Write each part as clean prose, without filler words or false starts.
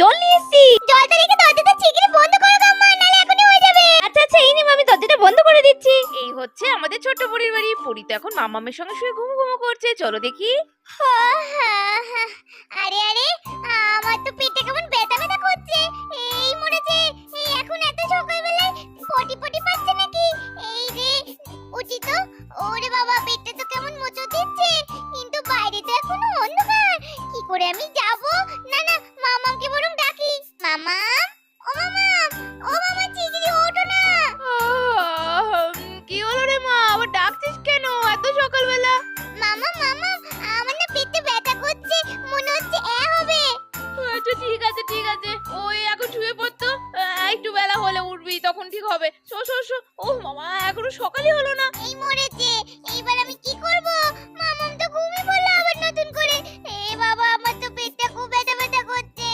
জল নিয়ে এসেছি। জলটা রেখে দরজাটা শিগগিরই বন্ধ করো কাম্মা, নালে এখনই হয়ে যাবে। আচ্ছা আচ্ছা, এই নিম, আমি দরজাটা বন্ধ করে দিচ্ছি। এই হচ্ছে আমাদের ছোট্ট পরির বাড়ি। পরি তো এখন মামামের সঙ্গে শুয়ে ঘুমো ঘুমো করছে। চলো দেখি। আরে আরে, আমার তো পেটে কেমন ব্যথা ব্যথা করছে। এই মরেছে, এই এখন এত সকালবেলায় পটি পটি পাচ্ছে নাকি? এই রে, উঠি তো। ওরে বাবা, পেটটা তো কেমন মোচড় দিচ্ছে, কিন্তু বাইরে তো এখনো অন্ধকার। কি করে আমি যাব? না না, মামামকে বরং ডাকি। মামাম, ও মামাম, ও মামা, চিগিরি ওঠো না। কি হলো রে মা, আবার ডাকছিস কেন এত সকালবেলা? মামা মামাম, আমার না পেটে ব্যথা করছে, মনে হচ্ছে হবে। আচ্ছা ঠিক আছে ঠিক আছে, ওই এখন শুয়ে পড়তো, একটু বেলা হলে উঠবি, তখন ঠিক হবে। Show show show. ও মামা, এখনো সকালই হলো না। এই মরেছে, এইবার আমি কি করব? মামাম তো ঘুমিয়ে পড়লো আবার নতুন করে। এ বাবা, আমার তো পেটটা খুব ব্যথা ব্যথা করছে।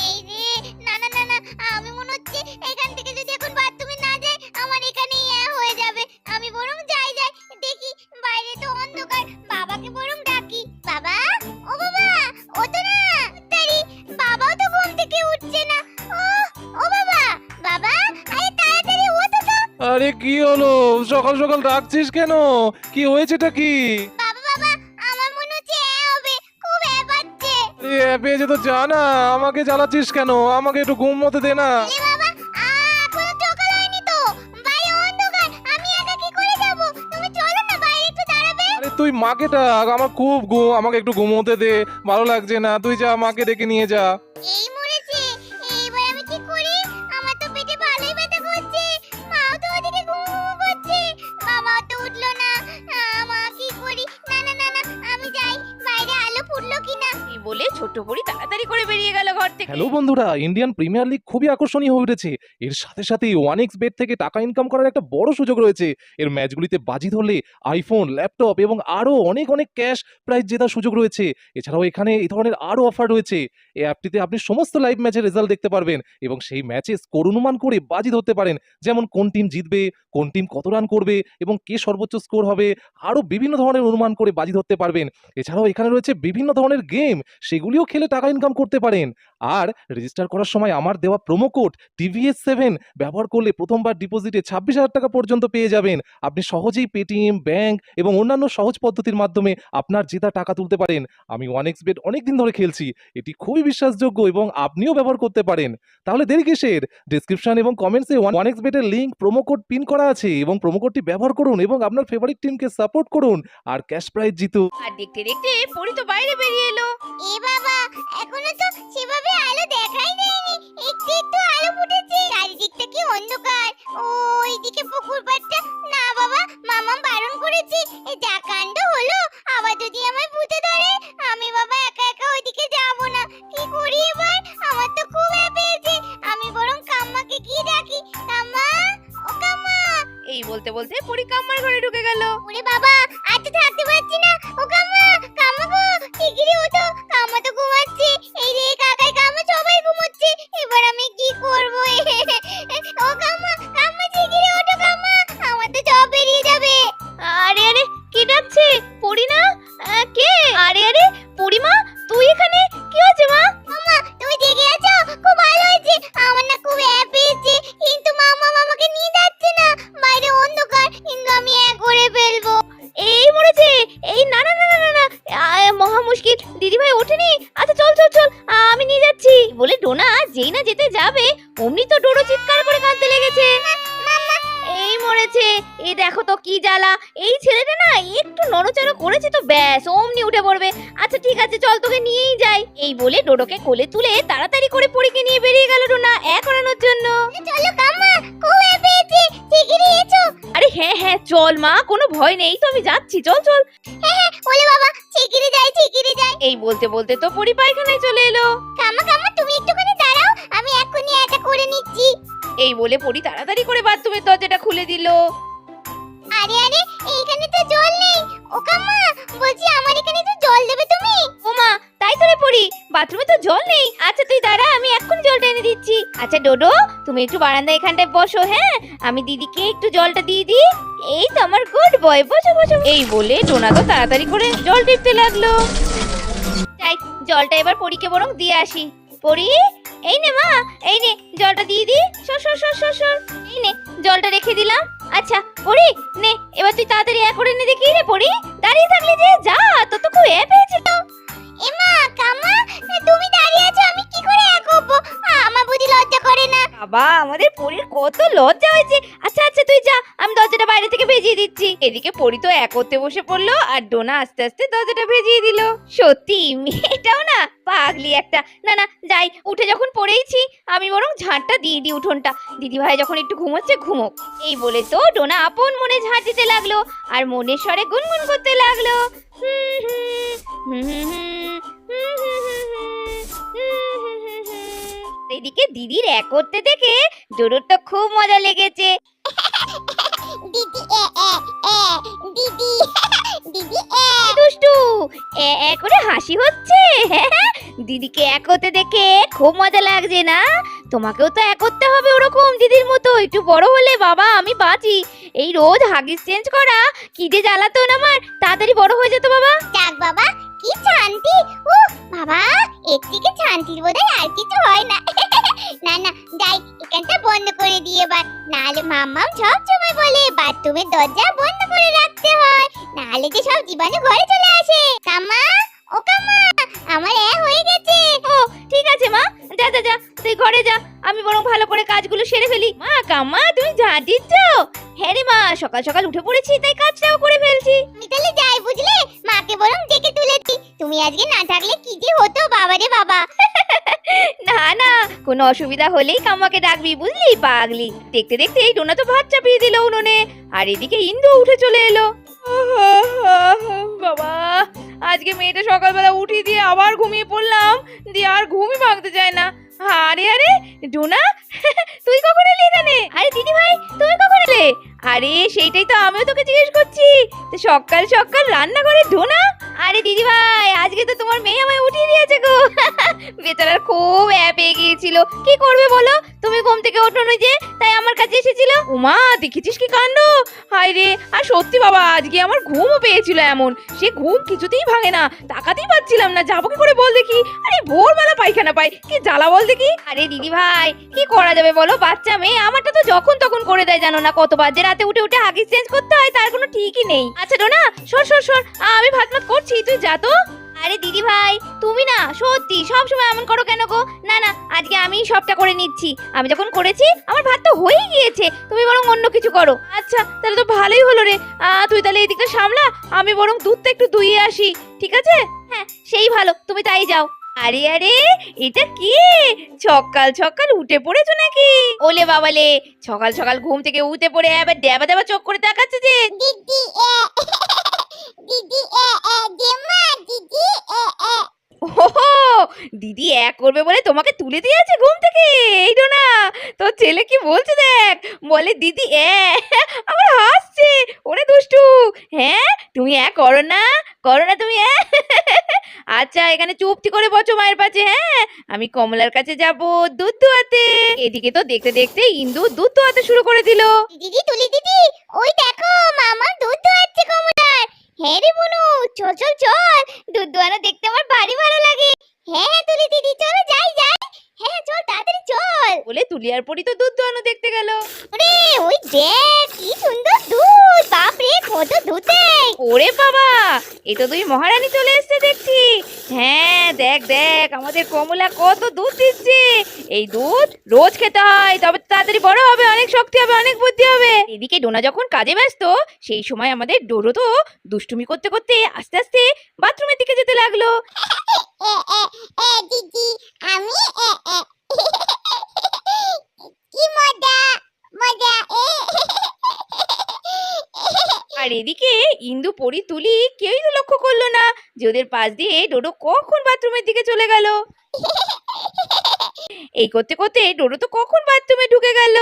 এই রে, না না না না, আমি মনে হচ্ছে এখান থেকে যদি এখন বাথরুমে না যাই, আমার এখানেই হয়ে যাবে। আমি বরং যাই যাই, দেখি বাইরে তো অন্ধকার। বাবাকে বরং ডাকি। বাবা, ও বাবা, ওঠো না তাড়াতাড়ি। বাবাও তো ঘুম থেকে উঠছে না। ও বাবা, বাবা, আরে তাড়াতাড়ি ওঠো তো। আরে কি হলো, সকাল সকাল ডাকছিস কেন? কি হয়েছেটা কি? বাবা বাবা, আমার মনে হচ্ছে হবে, খুব পাচ্ছে। পেয়েছে তো জানা, আমাকে জ্বালাচ্ছিস কেন? আমাকে একটু ঘুম মতে দে না। এ বাবা, এখনো সকাল হয়নি তো, বাইরে অন্ধকার, আমি একা কি করে যাব? তুমি চলো না, বাইরে একটু দাঁড়াবে। আরে তুই মাকে ডাক, আমার খুব ঘুম, আমাকে একটু ঘুমোতে দে, ভালো লাগছে না। তুই যা, মাকে ডেকে নিয়ে যা। এই মরেছে, এইবার আমি কি করি? আমার তো পেটে ভালোই ব্যথা করছে, মাও তো ওদিকে ঘুমঘুম করছে, বাবাও তো উঠলো না। মা, কি করি? না না না না, আমি যাই, বাইরে আলো ফুটলো কিনা। এই বলে ছোট পরি তাড়াতাড়ি করে বেরিয়ে গেল ঘর থেকে। হ্যালো বন্ধুরা, ইন্ডিয়ান প্রিমিয়ার লিগ খুবই আকর্ষণীয় হয়ে উঠেছে। এর সাথে সাথে ওয়ানএক্স বেট থেকে টাকা ইনকাম করার একটা বড় সুযোগ রয়েছে। এর ম্যাচগুলিতে বাজি ধরলে আইফোন, ল্যাপটপ এবং আরো অনেক অনেক ক্যাশ প্রাইজ জেতার সুযোগ রয়েছে। এছাড়াও এখানে এই ধরনের আরো অফার রয়েছে। এই অ্যাপটিতে আপনি সমস্ত লাইভ ম্যাচের রেজাল্ট দেখতে পারবেন এবং সেই ম্যাচে স্কোর অনুমান করে বাজি ধরতে পারেন, যেমন কোন টিম জিতবে, কোন টিম কত রান করবে এবং কে সর্বোচ্চ স্কোর হবে। আরো বিভিন্ন ধরনের অনুমান করে বাজি ধরতে পারবেন। এছাড়াও এখানে রয়েছে বিভিন্ন ধরনের গেম, সেগুলিও খেলে টাকা ইনকাম করতে পারেন। আর রেজিস্টার করার সময় আমার দেওয়া প্রোমো কোড TVS7 ব্যবহার করলে প্রথমবার ডিপোজিটে 26,000 টাকা পর্যন্ত পেয়ে যাবেন। আপনি সহজেই পেটিএম, ব্যাংক এবং অন্যান্য সহজ পদ্ধতির মাধ্যমে আপনার জেতা টাকা তুলতে পারেন। আমি ওয়ানএক্স বেট অনেকদিন ধরে খেলছি, এটি খুবই বিশ্বাসযোগ্য এবং আপনিও ব্যবহার করতে পারেন। তাহলে দেরি কিসের? ডেসক্রিপশন এবং কমেন্টসে ওয়ানএক্স বেটের লিংক, প্রোমো কোড পিন করা আছে এবং প্রোমো কোডটি ব্যবহার করুন এবং আপনার ফেভারিট টিমকে সাপোর্ট করুন আর ক্যাশ প্রাইজ জিতুন। আর দেখতে দেখতে পরি তো বাইরে বেরিয়ে এলো। এ বাবা, এখনো তো সেভাবে আলো দেখাই দেয়নি, একটু একটু আলো ফুটেছে। চারিদিকটা কি অন্ধকার। ওইদিকে পুকুর পাড়টা। না বাবা, মামাম বারণ করেছে। এই যা কাণ্ড হলো, আবার যদি আমায় ভূতে ধরে, আমি বাবা একা একা ওইদিকে যাব না। কি করি এবার? আমার তো খুব পেয়েছে। আমি বরং কাম্মাকে গিয়ে ডাকি। কাম্মা, ও কাম্মা। এই বলতে বলতে পরি কাম্মার ঘরে ঢুকে গেল। ওরে বাবা, আর তো থাকতে পারছি না। ও কাম্মা, কাম্মা গো, শিগগিরই ওঠো, কাম্মা তো ঘুমাচ্ছে। এই রে, কাকাই কাম্মা সবাই ঘুমোচ্ছে, এবার আমি কি করব? ও কাম্মা, কাম্মা শিগগিরই ওঠো কাম্মা, আমার তো জব বেরিয়ে যাবে। আরে আরে, কি ডাকছে? পরি না? কে? আরে আরে, পরিমা, তুই এখানে? কি হচ্ছে মা? মামা, তুমি জেগে আছো? খুব ভালো হয়েছে, আমার না খুব পেয়েছে, কিন্তু মামা আমাকে নিয়ে যাচ্ছে না। বাইরে অন্ধকার, কিন্তু আমি করে ফেলবো। এই মরেছে, এই না না না না না, মহা মুশকিল, দিদিভাই ওঠেনি। আচ্ছা চল চল চল, আমি নিয়ে যাচ্ছি। বলে ডোনা যেই না যেতে যাবে, অমনি তো ডোডো চিৎকার করে কাঁদতে লেগেছে। এই মরেছে, এই দেখো তো কি জ্বালা। এই ছেলেটা না একটু নড়চড় করেছে তো ব্যাস, অমনি উঠে পড়বে। আচ্ছা ঠিক আছে, চল তোকে নিয়েই যাই। এই বলে ডোডোকে কোলে তুলে তাড়াতাড়ি করে পরীকে নিয়ে বেরিয়ে গেল ডোনা করানোর জন্য। চলো কাম্মা, খুব পেয়েছে, শিগগিরই এসো। আরে হ্যাঁ হ্যাঁ চল মা, কোনো ভয় নেই, তো আমি যাচ্ছি, চল চল। হ্যাঁ হ্যাঁ, ওলে বাবা, শিগগিরই যাই শিগগিরই যাই। এই বলতে বলতে তো পরি পায়খানায় চলে এলো। কাম্মা কাম্মা, তুমি একটুখানি দাঁড়াও, আমি এক্ষুনি এটা করে নিচ্ছি। এই বলে পরি তাড়াতাড়ি করে বাথরুমের দরজাটা খুলে দিল। আরে আরে, এইখানে তো জল নেই। ও কাম্মা, বলছি আমার এখানে তো জল দেবে তুমি? ও মা, তাই তো রে পরি, বাথরুমে তো জল নেই। আচ্ছা তুই দাঁড়া, আমি এক্ষুনি জলটা এনে দিচ্ছি। আচ্ছা ডোডো, তুমি একটু বারান্দায় এখানটায় বসো, হ্যাঁ? আমি দিদিকে একটু জলটা দিয়ে দিই। এই তো আমার গুড বয়, বসো বসো। এই বলে ডোনা তো তাড়াতাড়ি করে জল টিপতে লাগলো। তাই জলটা এবার পরীকে বরং দিয়ে আসি। পরি, এই নে মা, এই নে জলটা দিয়ে দি। সর সর সর সর সর। এই নে জলটা রেখে দিলাম। আচ্ছা পড়ি নে, এবার তুই তাড়াতাড়ি করে নে দেখি। রে পড়ি, দাঁড়িয়ে থাকলে যে যা, তোর তো খুব পেয়েছিল। এমা কামা, তুমি দাঁড়িয়ে আছো, আমি কি করে করব? আমার বুঝি লজ্জা করে না? বাবা, আমাদের পরীর কত লজ্জা হয়েছে। আচ্ছা আচ্ছা তুই যা, আমি দরজাটা বাইরে থেকে ভেজিয়ে দিচ্ছি। এদিকে পরী তো এক করতে বসে পড়লো, আর ডোনা আস্তে আস্তে দরজাটা ভেজিয়ে দিল। সত্যি মেয়েটাও না পাগলি একটা। না না যাই, উঠে যখন পড়েইছি আমি বরং ঝাঁটটা দিয়ে দিই উঠোনটা। দিদিভাই যখন একটু ঘুমোচ্ছে ঘুমোক। এই বলে তো ডোনা আপন মনে ঝাঁট দিতে লাগলো, আর মনের স্বরে গুনগুন করতে লাগলো। এদিকে দিদির এক করতে দেখে ডোডোর তো খুব মজা লেগেছে। দিদি দিদি দিদি দুষ্টু করে হাসি হচ্ছে। দিদিকে এক করতে দেখে খুব মজা লাগছে না? তোমাকেও তো এক করতে হবে ওরকম দিদির মতো। একটু বড় হলে বাবা আমি বাঁচি। এই রোজ হাগিস চেঞ্জ করা কি যে জ্বালাতন আমার। তাড়াতাড়ি বড় হয়ে যেত বাবা। যাক বাবা, কি শান্তি। ও বাবা, এর থেকে শান্তির বোধহয় আর কিছু হয় না। না না যাই, এখানটা বন্ধ করে দিয়ে এবার। নাহলে মাম্মাম সব সময় বলে বাথরুমের দরজা বন্ধ করে রাখতে হয়, নাহলে যে সব জীবাণু ঘরে চলে আসে। কামা, ও কামা, আমার হয়ে গেছে। ও ঠিক আছে মা, যা যা যা তুই ঘরে যা, আমি বরং ভালো করে কাজগুলো সেরে ফেলি। মা কামা, তুমি ঝাঁট দিচ্ছ? হ্যাঁ রে মা, সকাল সকাল উঠে পড়েছি তাই কাজটাও করে ফেলছি। আমি তাহলে যাই বুঝলে, মাকে বরং ডেকে তুলেছি। তুমি আজকে না থাকলে কি যে হতো বাবা রে বাবা। না না, কোনো অসুবিধা হলেই কাম্মাকে ডাকবি বুঝলি পাগলি। দেখতে দেখতে এই ডোনা তো ভাত চাপিয়ে দিল উনুনে, আর এদিকে ইন্দু উঠে চলে এলো। বাবা, আজকে মেয়েটা সকালবেলা উঠিয়ে দিয়ে আবার ঘুমিয়ে পড়লাম, দিয়ে আর ঘুমই ভাঙতে চায় না। আরে আরে ডোনা, তুই কখন এলি এখানে? আরে দিদি ভাই, তুমি কখন এলে? আরে সেইটাই তো আমিও তোকে জিজ্ঞেস করছি। তো সকাল সকাল রান্নাঘরে ডোনা? আরে দিদি ভাই, আজকে তো তোমার মেয়ে আমায় উঠিয়ে দিয়েছে গো। বেচারার খুব পেয়ে গিয়েছিল। কি করবে বলো, তুমি ঘুম থেকে ওঠোনি যে, তাই আমার কাছে এসেছিল। উমা, দেখেছিস কি কাণ্ড। হায় রে, আর সত্যি বাবা আজকে আমার ঘুমও পেয়েছিল এমন, সে ঘুম কিছুতেই ভাঙে না। তাকাতেই পাচ্ছিলাম না, যাবো কি করে বল দেখি। আরে ভোরবেলা পায়খানা পাই, কি জ্বালা বল দেখি। আরে দিদি ভাই, কি করা যাবে বলো, বাচ্চা মেয়ে। আমারটা তো যখন তখন করে দেয়, জানো না কতবার যে রাতে উঠে উঠে হাগিস চেঞ্জ করতে হয়, তার কোনো ঠিকই নেই। আচ্ছা ডোনা, সর সর সর, আমি ভাত ভাত করছি, তুই যা তো। আরে দিদি ভাই, তুমি না সত্যি সব সময় এমন করো কেন গো? না না, আজকে আমি সবটা করে নিচ্ছি। আমি যখন করেছি আমার ভাত তো হয়েই গিয়েছে, তুমি বরং অন্য কিছু করো। আচ্ছা তাহলে তো ভালোই হলো রে। তুই তাহলে এই দিকটা সামলা, আমি বরং দুধটা একটু দুইয়ে আসি, ঠিক আছে? হ্যাঁ সেই ভালো, তুমি তাই যাও। আরে আরে, এটা কি সকাল সকাল উঠে পড়েছো নাকি? ওলে বাবালে, সকাল সকাল ঘুম থেকে উঠে পড়ে আবার দেবা দেবা চোখ করে তাকাচ্ছে যে। দিদি দিদি জেমা দিদি ওহো, দিদি এক করবে বলে তোমাকে তুলে দিয়েছে ঘুম থেকে। এই না, তোর ছেলে কি বলছে দেখ, বলে দিদি আবার হাসছে। ওরে দুষ্টু, হ্যাঁ তুমি করো না, করো না তুমি। আচ্ছা এখানে চুপটি করে বসো মায়ের পাশে। হ্যাঁ, আমি কমলার কাছে যাব দুধ দোয়াতে। এদিকে তো দেখতে দেখতে ইন্দু দুধ দোয়াতে শুরু করে দিল। দিদি তুলি দিদি, ওই দেখো মামা দুধ দোয়াচ্ছে কমলার। হ্যাঁ রে বুনু, চল চল চল, দুধ দোয়ানো দেখতে আমার ভারী ভালো লাগে। হ্যাঁ হ্যাঁ তুলি দিদি, চলো যাই যাই। হ্যাঁ চল তাড়াতাড়ি চল। বলে তুলি আর পরি তো দুধ দোয়ানো দেখতে গেল। ওরে ওই দেখ কি সুন্দর দুধ, বাপ রে কত দুধ দেখ। ওরে বাবা, এই তো দুই মহারানী চলে এসেছে দেখছি। হ্যাঁ দেখ দেখ, আমাদের কমলা কত দুধ দিচ্ছে। এই দুধ রোজ খেতে হয়, তবে তাড়াতাড়ি বড় হবে, অনেক শক্তি হবে, অনেক বুদ্ধি হবে। এদিকে ডোনা যখন কাজে ব্যস্ত, সেই সময় আমাদের ডোডো তো দুষ্টুমি করতে করতে আস্তে আস্তে বাথরুমের দিকে যেতে লাগলো। দিদি আমি কি মজা মজা। আর এদিকে ইন্দু পরি তুলি কেউই তো লক্ষ্য করলো না যে ওদের পাশ দিয়ে ডোডো কখন বাথরুমের দিকে চলে গেল। এই করতে করতে ডোডো তো কখন বাথরুমে ঢুকে গেল।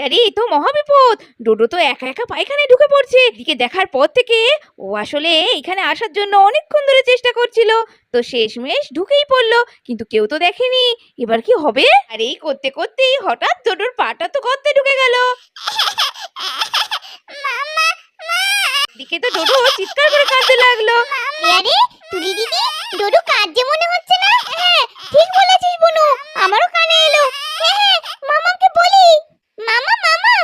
আরে এই তো মহাবিপদ, ডোডো তো একা একা পায়খানায় ঢুকে পড়ছে। এদিকে দেখার পর থেকে ও আসলে এখানে আসার জন্য অনেকক্ষণ ধরে চেষ্টা করছিল, তো শেষমেশ ঢুকেই পড়লো, কিন্তু কেউ তো দেখেনি। এবার কি হবে? আর এই করতে করতেই হঠাৎ ডোডোর পাটা তো গর্তে ঢুকে গেল। এদিকে তো ডোডো চিৎকার করে কাঁদতে লাগলো। আরে তুলি দিদি, ডোডো কাঁদছে মনে হচ্ছে না? হ্যাঁ ঠিক বলেছিস বুনু, আমারও কানে এলো। হ্যাঁ মামাকে বলি। মামা মামা,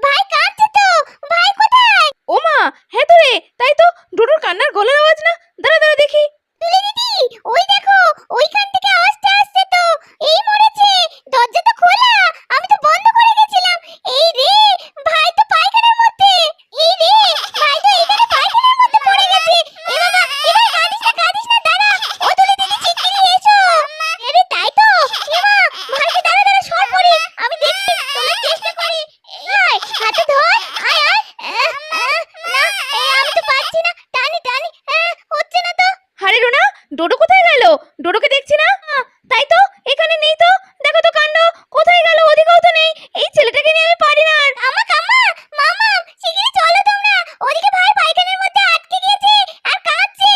ভাই কাঁদছে তো, ভাই কোথায়? ও মা, হ্যাঁ তো রে, তাই তো, ডোডোর কান্নার গলার আওয়াজ না। দাঁড়া দাঁড়া দেখি। তুলি দিদি, ওই দেখো, ওইখান থেকে আওয়াজটা আসছে তো। এই মরেছে, দরজা তো খোলা, আমি তো বন্ধ করে গেছিলাম। এই রে, ভাই তো পায়খানার মধ্যে। এই রে, ভাই তো এখানে পায়খানার মধ্যে পড়ে গেছে। এ বাবা, এ ভাই কাঁদিস না, দাঁড়া। ও তুলি দিদি শিগগিরই এসো। আরে তাই তো, এ মা, ভাইকে দাঁড়া দাঁড়া সর পড়ি, আমি দেখছি, তোলার চেষ্টা করি। এই হাতে ধর, আয় আয়। না, আমি তো পারছি না, টানি টানি, হচ্ছে না তো। আরে রুনা, ডোডো কোথায় গেল? ডোডোকে দেখছি না। তাই তো, এখানে নেই তো। দেখো তো কাণ্ড, কোথায় গেল? ওদিকেও তো নেই। এই ছেলেটাকে নিয়ে আমি পারি না আর। মামা, শিগগিরই চলো তোমরা। ওদিকে ভাই পায়খানার মধ্যে আটকে গেছে আর কাঁদছে।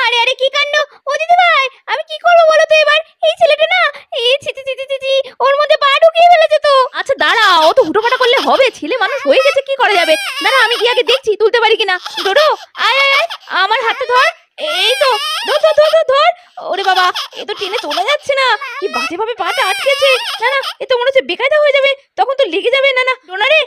আরে আরে কি কাণ্ড! ও দিদি ভাই, আমি কি করবো বলো তো এবার? এই ছেলেটা না, এই ছি ছি ছি ছি ছি ছি, ওর মধ্যে পা ঢুকিয়ে ফেলেছে তো। আচ্ছা দাঁড়া, ও তো হুটোপাটা করলে হবে? ছেলে মানুষ হয়ে গেছে, কি করা যাবে? দাঁড়া, আমি গিয়ে আগে দেখছি তুলতে পারি কিনা। ডোডো, আয় আয় আয়, আমার হাতে ধর। এই তো, ধর ধর ধর ধর ধর। ওরে বাবা, এ তো টেনে তোলা যাচ্ছে না। কি বাজে ভাবে পাটা আটকেছে। না না, এ তো মনে হচ্ছে বেকায়দা হয়ে যাবে, তখন তো লেগে যাবে। না না ডোনা রে,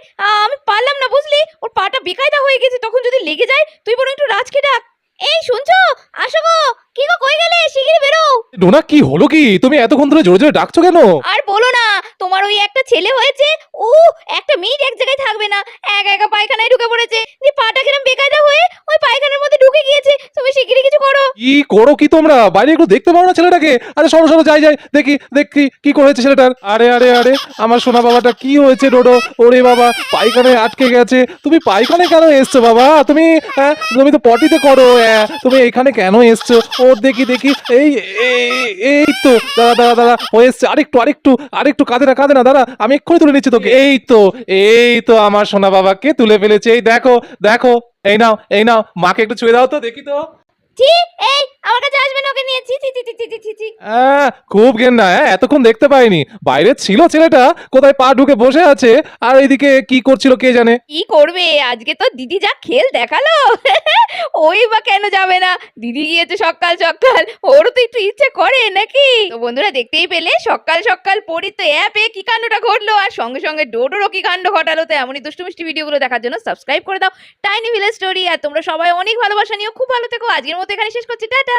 আমি পারলাম না বুঝলি, ওর পাটা বেকায়দা হয়ে গেছে, তখন যদি লেগে যায়। তুই বরং একটু রাজকে ডাক। এই শুনছো? আসো গো। কি গো, কই গেলে? শিগগিরই বেরো। ডোনা, কি হলো কি? তুমি এতক্ষণ ধরে জোরে জোরে ডাকছো কেন? আর বলো না, তোমার ওই একটা ছেলে হয়েছে, ও একটা মিনিট এক জায়গায় থাকবে না, একা একা পায়খানায় ঢুকে পড়েছে। দিয়ে পাটা কিরম বেকায়দা হয়ে ওই পায়খানার মধ্যে ঢুকে গিয়েছে। তুমি শিগগিরই কিছু করো। কি করো কি তোমরা? বাইরে একটু দেখতে পারো না ছেলেটাকে? আরে সরো সরো, যাই যাই, দেখি দেখি কি করেছে ছেলেটার। আরে আরে আরে, আমার সোনা বাবাটা কি হয়েছে ডোডো? ওরে বাবা, পায়খানায় আটকে গেছে। তুমি পায়খানায় কেন এসছো বাবা? তুমি তুমি তো পটিতে করো, তুমি এখানে কেন এসছো? ওর দেখি দেখি, এই এই তো, দাঁড়া দাঁড়া দাঁড়া, ও এসছে। আরেকটু আরেকটু আরেকটু, কাঁদে না, দাঁড়া, আমি এক্ষুনি তুলে নিচ্ছি তোকে। এই তো আমার সোনা বাবাকে তুলে ফেলেছে। এই দেখো দেখো, এই নাও, মাকে একটু ছুঁয়ে দাও তো, দেখি তো। ছি, এই আমার কাছে আসবে না ওকে নিয়ে। ছি ছি ছি ছি ছি ছি ছি। খুব ঘেন্না, এতক্ষণ দেখতে পাইনি। বাইরে ছিল ছেলেটা, কোথায় পা ঢুকে বসে আছে, আর এইদিকে কি করছিল কে জানে। কি করবে, আজকে তো দিদি যা খেল দেখালো। ওই বা কেন যাবে না? দিদি গিয়েছে সকাল সকাল, ওরও তো একটু ইচ্ছে করে নাকি? তো বন্ধুরা দেখতেই পেলে, সকাল সকাল পরি তো অ্যাপে কি কাণ্ডটা ঘটলো, আর সঙ্গে সঙ্গে ডোডোরও কি কাণ্ড ঘটালো। তো এমনই দুষ্টু মিষ্টি ভিডিওগুলো দেখার জন্য সাবস্ক্রাইব করে দাও টাইনি ভিলেজ স্টোরি। আর তোমরা সবাই অনেক ভালোবাসা নিও, খুব ভালো থেকো। আজকের মতো এখানে শেষ করছি, টাটা।